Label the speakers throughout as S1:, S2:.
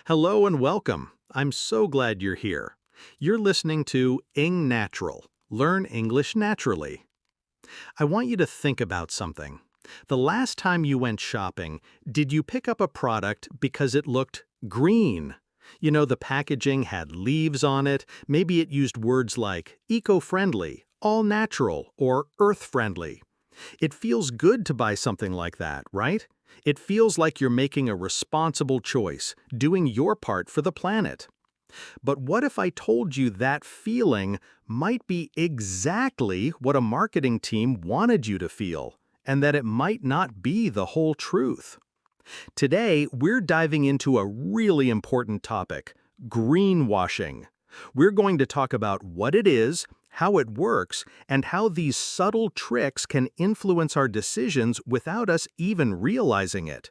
S1: Hello and welcome. I'm so glad you're here. You're listening to engNatural, Learn English Naturally. I want you to think about something. The last time you went shopping, did you pick up a product because it looked green? You know, the packaging had leaves on it, maybe it used words like eco-friendly, all-natural, or earth-friendly. It feels good to buy something like that, right? It feels like you're making a responsible choice, doing your part for the planet. But what if I told you that feeling might be exactly what a marketing team wanted you to feel, and that it might not be the whole truth? Today, we're diving into a really important topic, greenwashing. We're going to talk about what it is, how it works, and how these subtle tricks can influence our decisions without us even realizing it.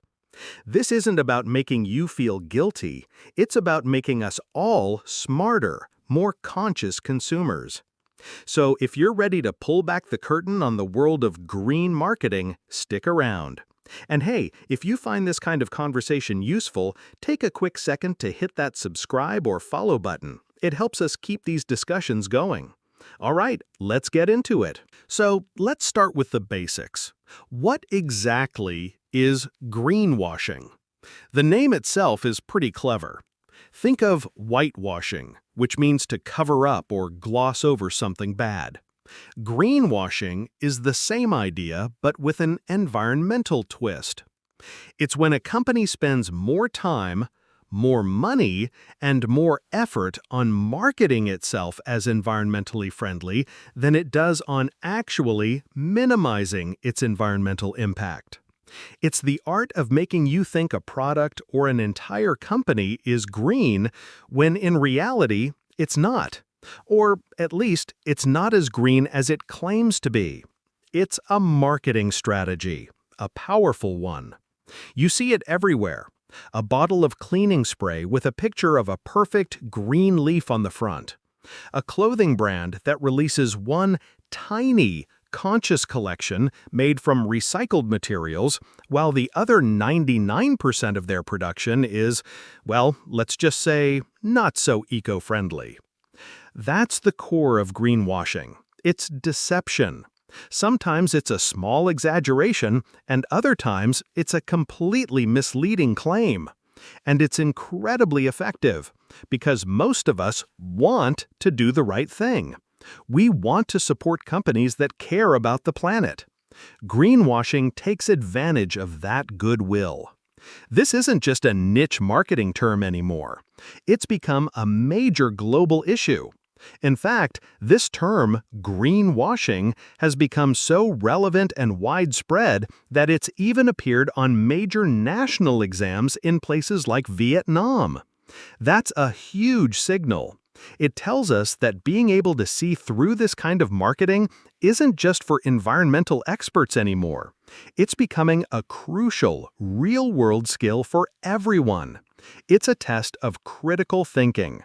S1: This isn't about making you feel guilty, it's about making us all smarter, more conscious consumers. So if you're ready to pull back the curtain on the world of green marketing, stick around. And hey, if you find this kind of conversation useful, take a quick second to hit that subscribe or follow button. It helps us keep these discussions going. All right, let's get into it. So let's start with the basics. What exactly is greenwashing? The name itself is pretty clever. Think of whitewashing, which means to cover up or gloss over something bad. Greenwashing is the same idea, but with an environmental twist. It's when a company spends more time, more money, and more effort on marketing itself as environmentally friendly than it does on actually minimizing its environmental impact. It's the art of making you think a product or an entire company is green when in reality it's not. Or at least it's not as green as it claims to be. It's a marketing strategy, a powerful one. You see it everywhere. A bottle of cleaning spray with a picture of a perfect green leaf on the front. A clothing brand that releases one tiny, conscious collection made from recycled materials, while the other 99% of their production is, well, let's just say, not so eco-friendly. That's the core of greenwashing. It's deception. Sometimes it's a small exaggeration, and other times it's a completely misleading claim. And it's incredibly effective, because most of us want to do the right thing. We want to support companies that care about the planet. Greenwashing takes advantage of that goodwill. This isn't just a niche marketing term anymore. It's become a major global issue. In fact, this term, greenwashing, has become so relevant and widespread that it's even appeared on major national exams in places like Vietnam. That's a huge signal. It tells us that being able to see through this kind of marketing isn't just for environmental experts anymore. It's becoming a crucial, real-world skill for everyone. It's a test of critical thinking.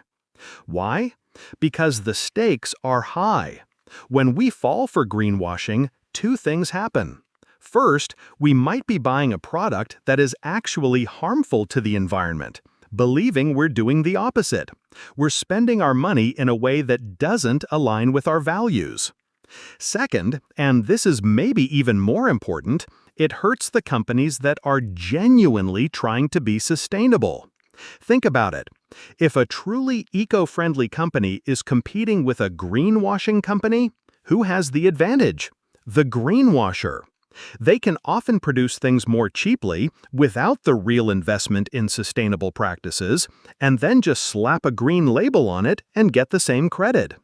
S1: Why? Because the stakes are high. When we fall for greenwashing, two things happen. First, we might be buying a product that is actually harmful to the environment, believing we're doing the opposite. We're spending our money in a way that doesn't align with our values. Second, and this is maybe even more important, it hurts the companies that are genuinely trying to be sustainable. Think about it. If a truly eco-friendly company is competing with a greenwashing company, who has the advantage? The greenwasher. They can often produce things more cheaply without the real investment in sustainable practices, and then just slap a green label on it and get the same credit.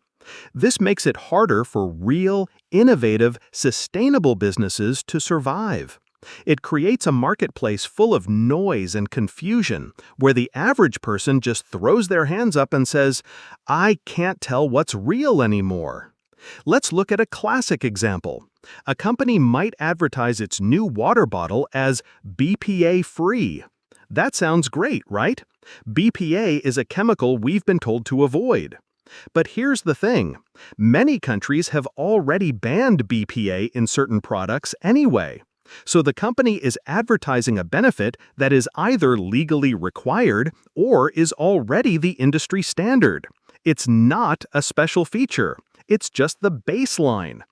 S1: This makes it harder for real, innovative, sustainable businesses to survive. It creates a marketplace full of noise and confusion, where the average person just throws their hands up and says, "I can't tell what's real anymore." Let's look at a classic example. A company might advertise its new water bottle as BPA-free. That sounds great, right? BPA is a chemical we've been told to avoid. But here's the thing. Many countries have already banned BPA in certain products anyway. So the company is advertising a benefit that is either legally required or is already the industry standard. It's not a special feature. It's just the baseline.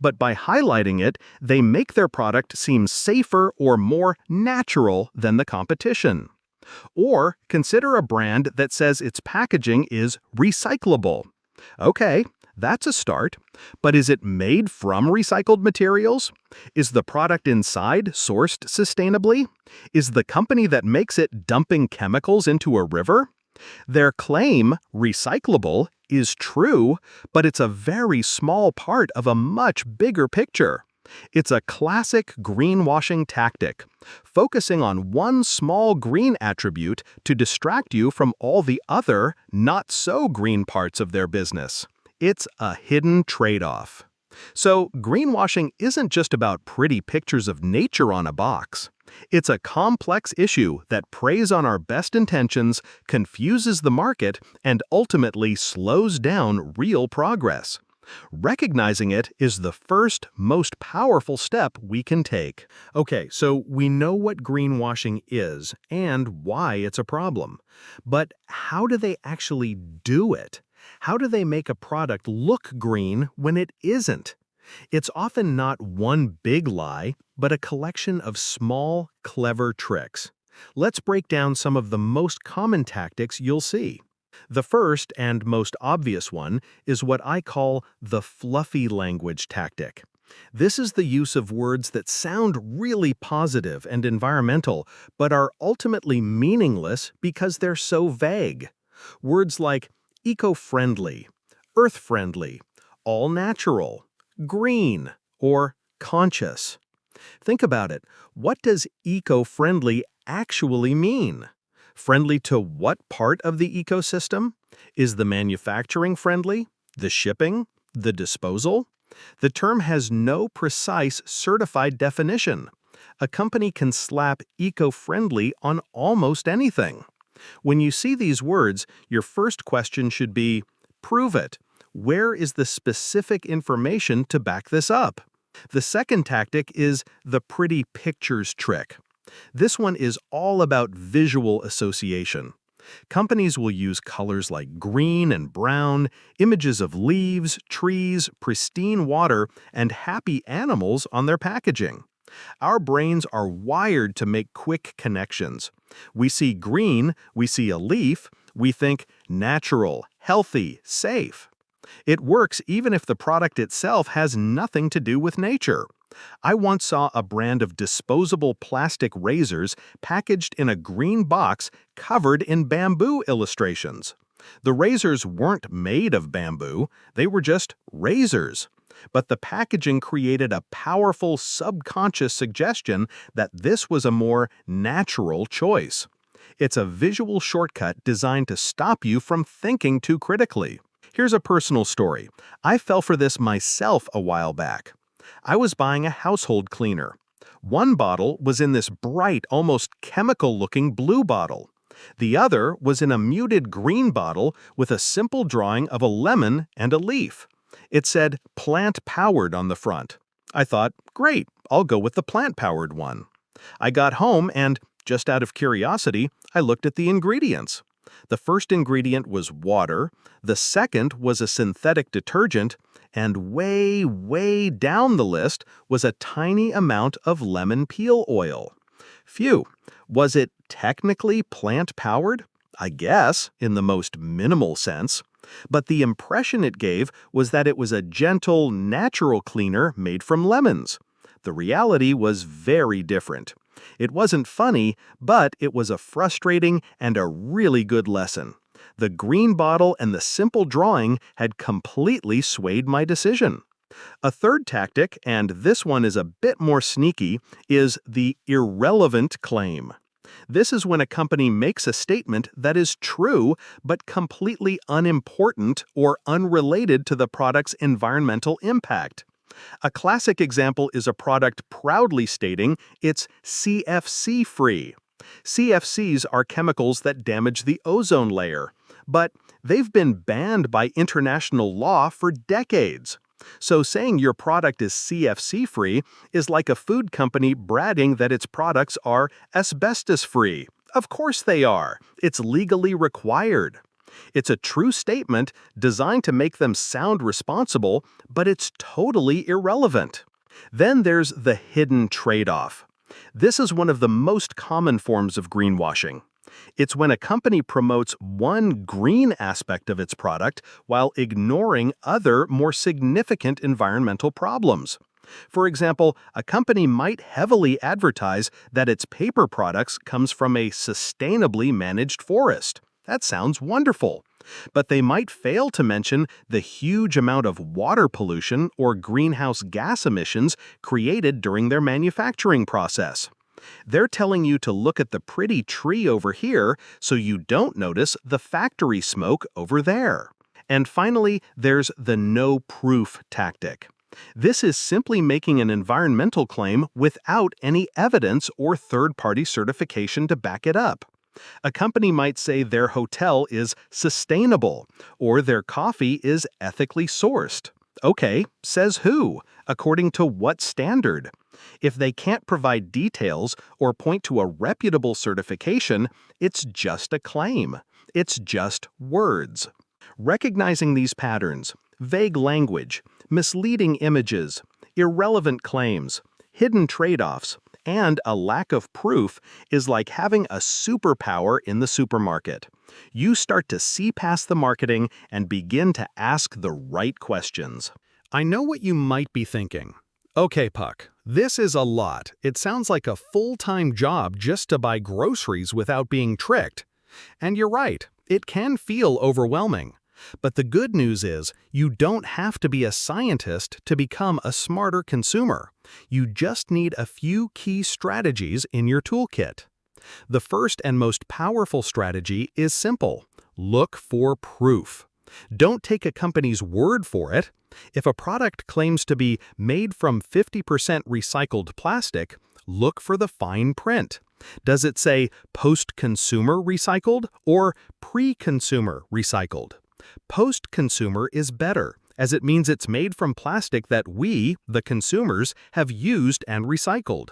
S1: But by highlighting it, they make their product seem safer or more natural than the competition. Or consider a brand that says its packaging is recyclable. Okay, that's a start. But is it made from recycled materials? Is the product inside sourced sustainably? Is the company that makes it dumping chemicals into a river? Their claim, recyclable, is true, but it's a very small part of a much bigger picture. It's a classic greenwashing tactic, focusing on one small green attribute to distract you from all the other, not-so-green parts of their business. It's a hidden trade-off. So, greenwashing isn't just about pretty pictures of nature on a box. It's a complex issue that preys on our best intentions, confuses the market, and ultimately slows down real progress. Recognizing it is the first, most powerful step we can take. Okay, so we know what greenwashing is and why it's a problem. But how do they actually do it? How do they make a product look green when it isn't? It's often not one big lie, but a collection of small, clever tricks. Let's break down some of the most common tactics you'll see. The first and most obvious one is what I call the fluffy language tactic. This is the use of words that sound really positive and environmental, but are ultimately meaningless because they're so vague. Words like eco-friendly, earth-friendly, all-natural, green, or conscious. Think about it. What does eco-friendly actually mean? Friendly to what part of the ecosystem? Is the manufacturing friendly? The shipping? The disposal? The term has no precise certified definition. A company can slap eco-friendly on almost anything. When you see these words, your first question should be, prove it. Where is the specific information to back this up? The second tactic is the pretty pictures trick. This one is all about visual association. Companies will use colors like green and brown, images of leaves, trees, pristine water, and happy animals on their packaging. Our brains are wired to make quick connections. We see green, we see a leaf, we think natural, healthy, safe. It works even if the product itself has nothing to do with nature. I once saw a brand of disposable plastic razors packaged in a green box covered in bamboo illustrations. The razors weren't made of bamboo, they were just razors. But the packaging created a powerful subconscious suggestion that this was a more natural choice. It's a visual shortcut designed to stop you from thinking too critically. Here's a personal story. I fell for this myself a while back. I was buying a household cleaner. One bottle was in this bright, almost chemical-looking blue bottle. The other was in a muted green bottle with a simple drawing of a lemon and a leaf. It said plant-powered on the front. I thought, great, I'll go with the plant-powered one. I got home and, just out of curiosity, I looked at the ingredients. The first ingredient was water, the second was a synthetic detergent, and way, way down the list was a tiny amount of lemon peel oil. Phew, was it technically plant-powered? I guess, in the most minimal sense. But the impression it gave was that it was a gentle, natural cleaner made from lemons. The reality was very different. It wasn't funny, but it was a frustrating and a really good lesson. The green bottle and the simple drawing had completely swayed my decision. A third tactic, and this one is a bit more sneaky, is the irrelevant claim. This is when a company makes a statement that is true but completely unimportant or unrelated to the product's environmental impact. A classic example is a product proudly stating it's CFC-free. CFCs are chemicals that damage the ozone layer, but they've been banned by international law for decades. So saying your product is CFC-free is like a food company bragging that its products are asbestos-free. Of course they are. It's legally required. It's a true statement designed to make them sound responsible, but it's totally irrelevant. Then there's the hidden trade-off. This is one of the most common forms of greenwashing. It's when a company promotes one green aspect of its product while ignoring other, more significant environmental problems. For example, a company might heavily advertise that its paper products comes from a sustainably managed forest. That sounds wonderful. But they might fail to mention the huge amount of water pollution or greenhouse gas emissions created during their manufacturing process. They're telling you to look at the pretty tree over here so you don't notice the factory smoke over there. And finally, there's the no-proof tactic. This is simply making an environmental claim without any evidence or third-party certification to back it up. A company might say their hotel is sustainable or their coffee is ethically sourced. Okay, says who? According to what standard? If they can't provide details or point to a reputable certification, it's just a claim. It's just words. Recognizing these patterns, vague language, misleading images, irrelevant claims, hidden trade-offs, and a lack of proof is like having a superpower in the supermarket. You start to see past the marketing and begin to ask the right questions. I know what you might be thinking. Okay, Puck, this is a lot. It sounds like a full-time job just to buy groceries without being tricked. And you're right, it can feel overwhelming. But the good news is, you don't have to be a scientist to become a smarter consumer. You just need a few key strategies in your toolkit. The first and most powerful strategy is simple. Look for proof. Don't take a company's word for it. If a product claims to be made from 50% recycled plastic, look for the fine print. Does it say post-consumer recycled or pre-consumer recycled? Post-consumer is better, as it means it's made from plastic that we, the consumers, have used and recycled.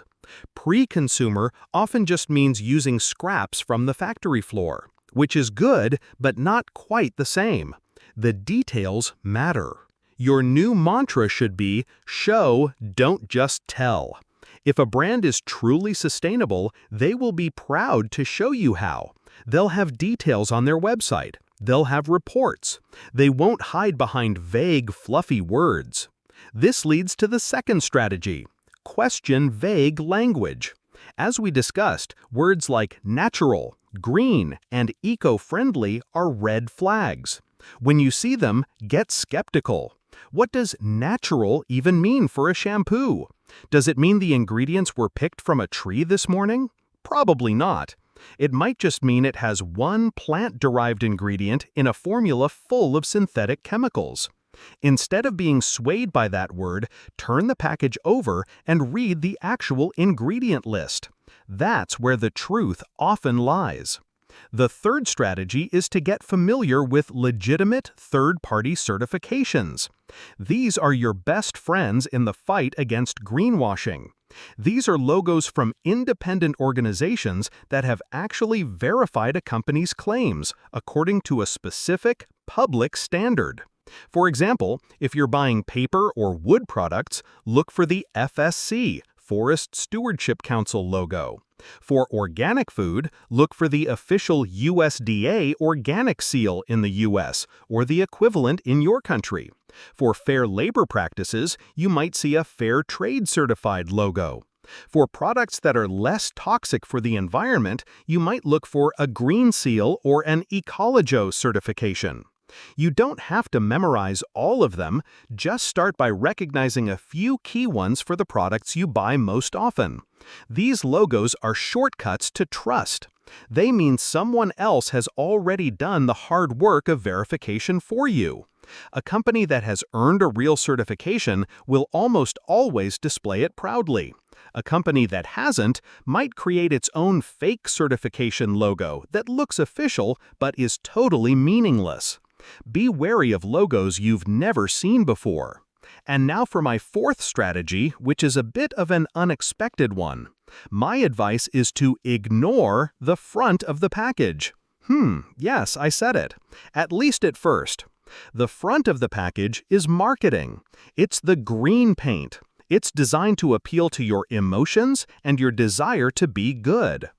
S1: Pre-consumer often just means using scraps from the factory floor, which is good, but not quite the same. The details matter. Your new mantra should be, show, don't just tell. If a brand is truly sustainable, they will be proud to show you how. They'll have details on their website. They'll have reports. They won't hide behind vague, fluffy words. This leads to the second strategy. Question vague language. As we discussed, words like natural, green, and eco-friendly are red flags. When you see them, get skeptical. What does natural even mean for a shampoo? Does it mean the ingredients were picked from a tree this morning? Probably not. It might just mean it has one plant-derived ingredient in a formula full of synthetic chemicals. Instead of being swayed by that word, turn the package over and read the actual ingredient list. That's where the truth often lies. The third strategy is to get familiar with legitimate third-party certifications. These are your best friends in the fight against greenwashing. These are logos from independent organizations that have actually verified a company's claims according to a specific public standard. For example, if you're buying paper or wood products, look for the FSC, Forest Stewardship Council logo. For organic food, look for the official USDA organic seal in the US or the equivalent in your country. For fair labor practices, you might see a Fair Trade Certified logo. For products that are less toxic for the environment, you might look for a Green Seal or an Ecologo certification. You don't have to memorize all of them, just start by recognizing a few key ones for the products you buy most often. These logos are shortcuts to trust. They mean someone else has already done the hard work of verification for you. A company that has earned a real certification will almost always display it proudly. A company that hasn't might create its own fake certification logo that looks official but is totally meaningless. Be wary of logos you've never seen before. And now for my fourth strategy, which is a bit of an unexpected one. My advice is to ignore the front of the package. Yes, I said it. At least at first. The front of the package is marketing. It's the green paint. It's designed to appeal to your emotions and your desire to be good.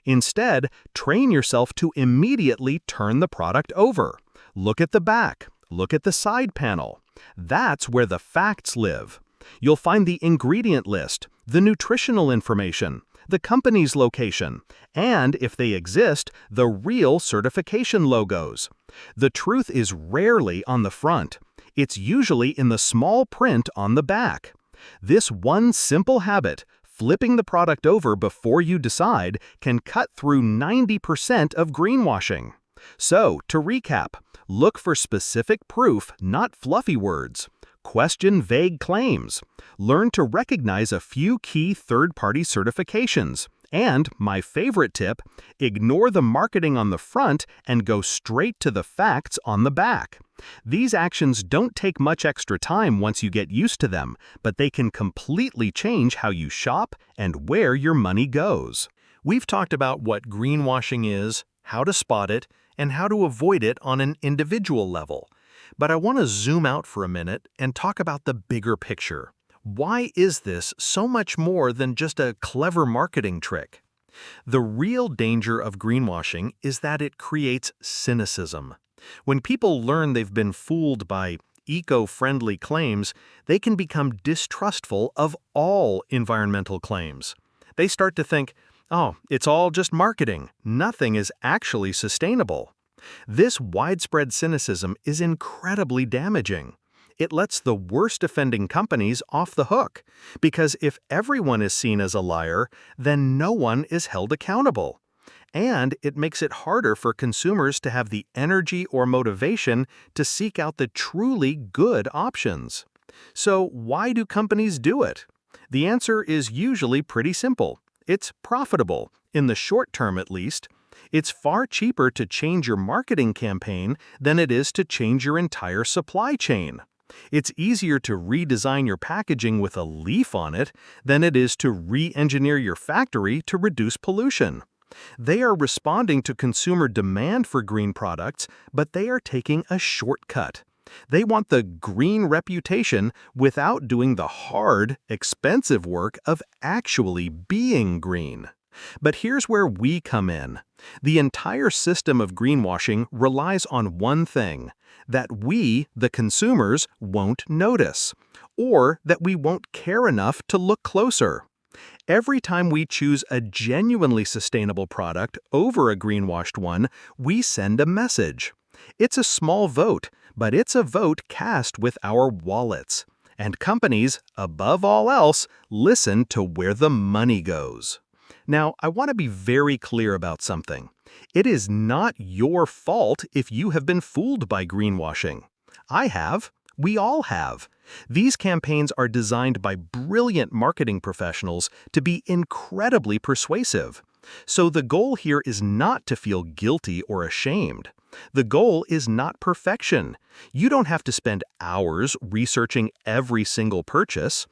S1: Instead, train yourself to immediately turn the product over. Look at the back. Look at the side panel. That's where the facts live. You'll find the ingredient list, the nutritional information, the company's location, and, if they exist, the real certification logos. The truth is rarely on the front. It's usually in the small print on the back. This one simple habit, flipping the product over before you decide, can cut through 90% of greenwashing. So, to recap, look for specific proof, not fluffy words. Question vague claims. Learn to recognize a few key third-party certifications. And, my favorite tip, ignore the marketing on the front and go straight to the facts on the back. These actions don't take much extra time once you get used to them, but they can completely change how you shop and where your money goes. We've talked about what greenwashing is, how to spot it, and how to avoid it on an individual level. But I want to zoom out for a minute and talk about the bigger picture. Why is this so much more than just a clever marketing trick? The real danger of greenwashing is that it creates cynicism. When people learn they've been fooled by eco-friendly claims, they can become distrustful of all environmental claims. They start to think, oh, it's all just marketing. Nothing is actually sustainable. This widespread cynicism is incredibly damaging. It lets the worst offending companies off the hook, because if everyone is seen as a liar, then no one is held accountable. And it makes it harder for consumers to have the energy or motivation to seek out the truly good options. So why do companies do it? The answer is usually pretty simple. It's profitable, in the short term at least. It's far cheaper to change your marketing campaign than it is to change your entire supply chain. It's easier to redesign your packaging with a leaf on it than it is to re-engineer your factory to reduce pollution. They are responding to consumer demand for green products, but they are taking a shortcut. They want the green reputation without doing the hard, expensive work of actually being green. But here's where we come in. The entire system of greenwashing relies on one thing: that we, the consumers, won't notice, or that we won't care enough to look closer. Every time we choose a genuinely sustainable product over a greenwashed one, we send a message. It's a small vote, but it's a vote cast with our wallets. And companies, above all else, listen to where the money goes. Now, I want to be very clear about something. It is not your fault if you have been fooled by greenwashing. I have. We all have. These campaigns are designed by brilliant marketing professionals to be incredibly persuasive. So the goal here is not to feel guilty or ashamed. The goal is not perfection. You don't have to spend hours researching every single purchase.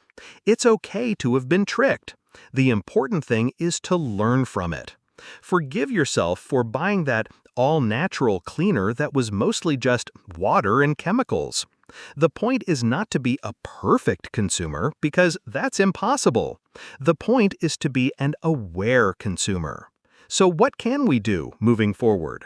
S1: It's okay to have been tricked. The important thing is to learn from it. Forgive yourself for buying that all-natural cleaner that was mostly just water and chemicals. The point is not to be a perfect consumer, because that's impossible. The point is to be an aware consumer. So what can we do moving forward?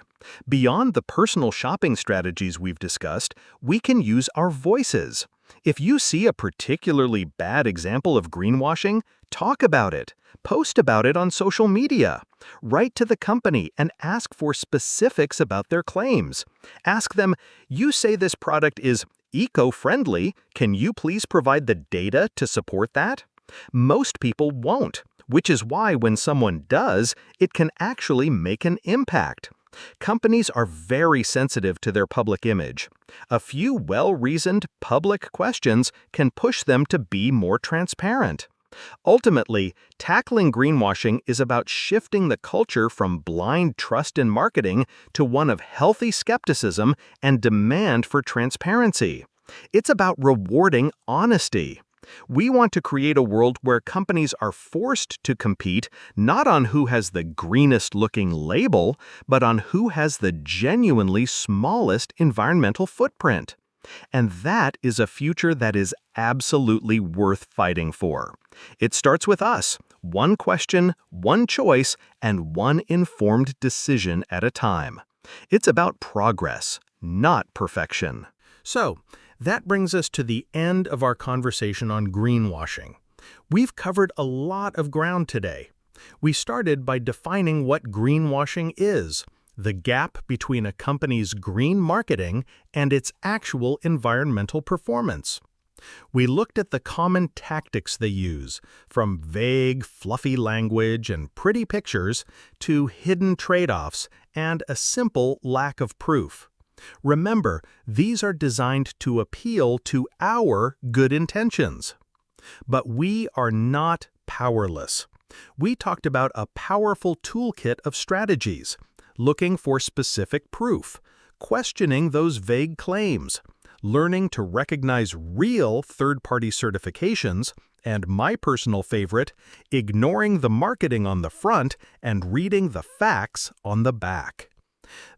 S1: Beyond the personal shopping strategies we've discussed, we can use our voices. If you see a particularly bad example of greenwashing, talk about it. Post about it on social media. Write to the company and ask for specifics about their claims. Ask them, you say this product is eco-friendly, can you please provide the data to support that? Most people won't, which is why when someone does, it can actually make an impact. Companies are very sensitive to their public image. A few well-reasoned public questions can push them to be more transparent. Ultimately, tackling greenwashing is about shifting the culture from blind trust in marketing to one of healthy skepticism and demand for transparency. It's about rewarding honesty. We want to create a world where companies are forced to compete not on who has the greenest looking label, but on who has the genuinely smallest environmental footprint. And that is a future that is absolutely worth fighting for. It starts with us, one question, one choice, and one informed decision at a time. It's about progress, not perfection. So, that brings us to the end of our conversation on greenwashing. We've covered a lot of ground today. We started by defining what greenwashing is, the gap between a company's green marketing and its actual environmental performance. We looked at the common tactics they use, from vague, fluffy language and pretty pictures to hidden trade-offs and a simple lack of proof. Remember, these are designed to appeal to our good intentions. But we are not powerless. We talked about a powerful toolkit of strategies, looking for specific proof, questioning those vague claims, learning to recognize real third-party certifications, and my personal favorite, ignoring the marketing on the front and reading the facts on the back.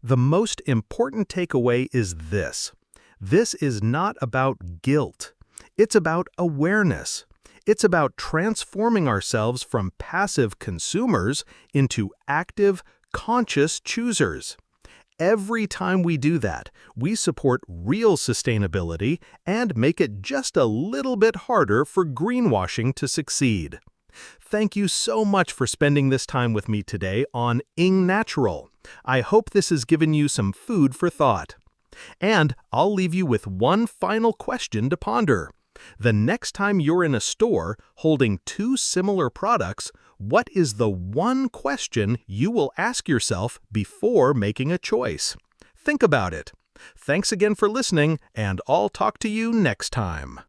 S1: The most important takeaway is this. This is not about guilt. It's about awareness. It's about transforming ourselves from passive consumers into active, conscious choosers. Every time we do that, we support real sustainability and make it just a little bit harder for greenwashing to succeed. Thank you so much for spending this time with me today on engNatural. I hope this has given you some food for thought. And I'll leave you with one final question to ponder. The next time you're in a store holding two similar products, what is the one question you will ask yourself before making a choice? Think about it. Thanks again for listening, and I'll talk to you next time.